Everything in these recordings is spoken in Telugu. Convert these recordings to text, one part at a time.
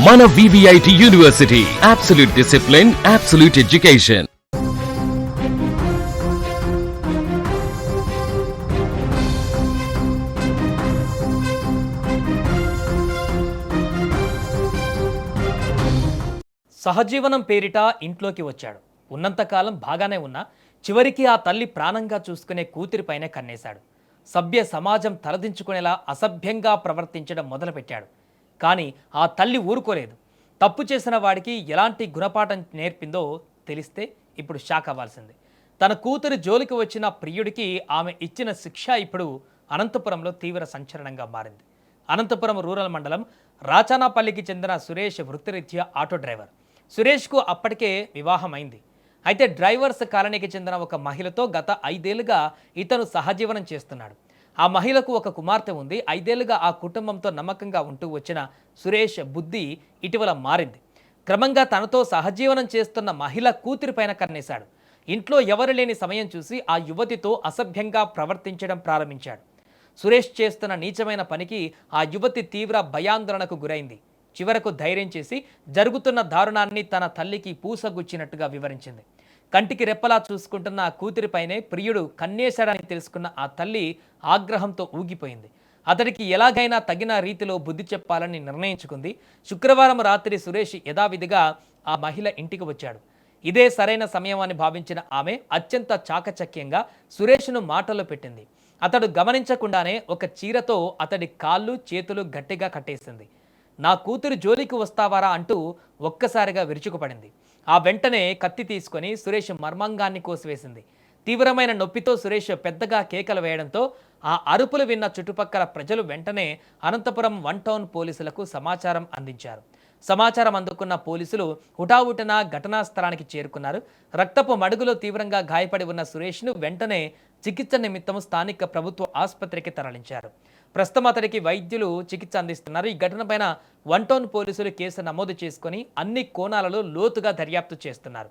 మన VVIT university, absolute discipline, absolute education. సహజీవనం పేరిట ఇంట్లోకి వచ్చాడు. ఉన్నంతకాలం బాగానే ఉన్నా చివరికి ఆ తల్లి ప్రాణంగా చూసుకునే కూతురిపైనే కన్నేశాడు. సభ్య సమాజం తలదించుకునేలా అసభ్యంగా ప్రవర్తించడం మొదలుపెట్టాడు. కానీ ఆ తల్లి ఊరుకోలేదు. తప్పు చేసిన వాడికి ఎలాంటి గుణపాఠం నేర్పిందో తెలిస్తే ఇప్పుడు షాక్ అవ్వాల్సింది. తన కూతురి జోలికి వచ్చిన ప్రియుడికి ఆమె ఇచ్చిన శిక్ష ఇప్పుడు అనంతపురంలో తీవ్ర సంచలనంగా మారింది. అనంతపురం రూరల్ మండలం రాచానాపల్లికి చెందిన సురేష్ వృత్తిరీత్యా ఆటో డ్రైవర్. సురేష్కు అప్పటికే వివాహం అయింది. అయితే డ్రైవర్స్ కాలనీకి చెందిన ఒక మహిళతో గత 5 ఏళ్లుగా ఇతను సహజీవనం చేస్తున్నాడు. ఆ మహిళకు ఒక కుమార్తె ఉంది. 5 ఏళ్లుగా ఆ కుటుంబంతో నమ్మకంగా ఉంటూ వచ్చిన సురేష్ బుద్ధి ఇటీవల మారింది. క్రమంగా తనతో సహజీవనం చేస్తున్న మహిళ కూతురిపైన కన్నేశాడు. ఇంట్లో ఎవరు లేని సమయం చూసి ఆ యువతితో అసభ్యంగా ప్రవర్తించడం ప్రారంభించాడు. సురేష్ చేస్తున్న నీచమైన పనికి ఆ యువతి తీవ్ర భయాందోళనకు గురైంది. చివరకు ధైర్యం చేసి జరుగుతున్న దారుణాన్ని తన తల్లికి పూసగుచ్చినట్టుగా వివరించింది. కంటికి రెప్పలా చూసుకుంటున్న ఆ కూతురిపైనే ప్రియుడు కన్నేశాడని తెలుసుకున్న ఆ తల్లి ఆగ్రహంతో ఊగిపోయింది. అతడికి ఎలాగైనా తగిన రీతిలో బుద్ధి చెప్పాలని నిర్ణయించుకుంది. శుక్రవారం రాత్రి సురేష్ యథావిధిగా ఆ మహిళ ఇంటికి వచ్చాడు. ఇదే సరైన సమయం అని భావించిన ఆమె అత్యంత చాకచక్యంగా సురేష్ను మాటల్లో పెట్టింది. అతడు గమనించకుండానే ఒక చీరతో అతడి కాళ్ళు చేతులు గట్టిగా కట్టేసింది. నా కూతురు జోలికి వస్తావారా అంటూ ఒక్కసారిగా విరుచుకుపడింది. ఆ వెంటనే కత్తి తీసుకొని సురేష్ మర్మాంగాన్ని కోసివేసింది. తీవ్రమైన నొప్పితో సురేష్ పెద్దగా కేకలు వేయడంతో ఆ అరుపులు విన్న చుట్టుపక్కల ప్రజలు వెంటనే అనంతపురం 1 టౌన్ పోలీసులకు సమాచారం అందించారు. సమాచారం అందుకున్న పోలీసులు హుటాహుటిన ఘటనా స్థలానికి చేరుకున్నారు. రక్తపు మడుగులో తీవ్రంగా గాయపడి ఉన్న సురేష్ను వెంటనే చికిత్స నిమిత్తం స్థానిక ప్రభుత్వ ఆసుపత్రికి తరలించారు. ప్రస్తుతం అతడికి వైద్యులు చికిత్స అందిస్తున్నారు. ఈ ఘటనపైన 1 టౌన్ పోలీసులు కేసు నమోదు చేసుకుని అన్ని కోణాలలో లోతుగా దర్యాప్తు చేస్తున్నారు.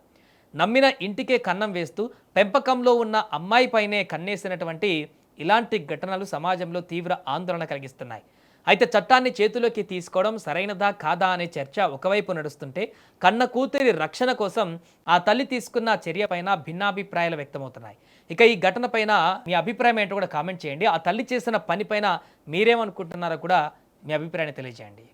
నమ్మిన ఇంటికే కన్నం వేస్తూ పెంపకంలో ఉన్న అమ్మాయిపైనే కన్నేసినటువంటి ఇలాంటి ఘటనలు సమాజంలో తీవ్ర ఆందోళన కలిగిస్తున్నాయి. అయితే చట్టాన్ని చేతిలోకి తీసుకోవడం సరైనదా కాదా అనే చర్చ ఒకవైపు నడుస్తుంటే, కన్న కూతురి రక్షణ కోసం ఆ తల్లి తీసుకున్న చర్యపైన భిన్నాభిప్రాయాలు వ్యక్తమవుతున్నాయి. ఇక ఈ ఘటన పైన మీ అభిప్రాయం ఏంటో కూడా కామెంట్ చేయండి. ఆ తల్లి చేసిన పనిపైన మీరేమనుకుంటున్నారో కూడా మీ అభిప్రాయాన్ని తెలియజేయండి.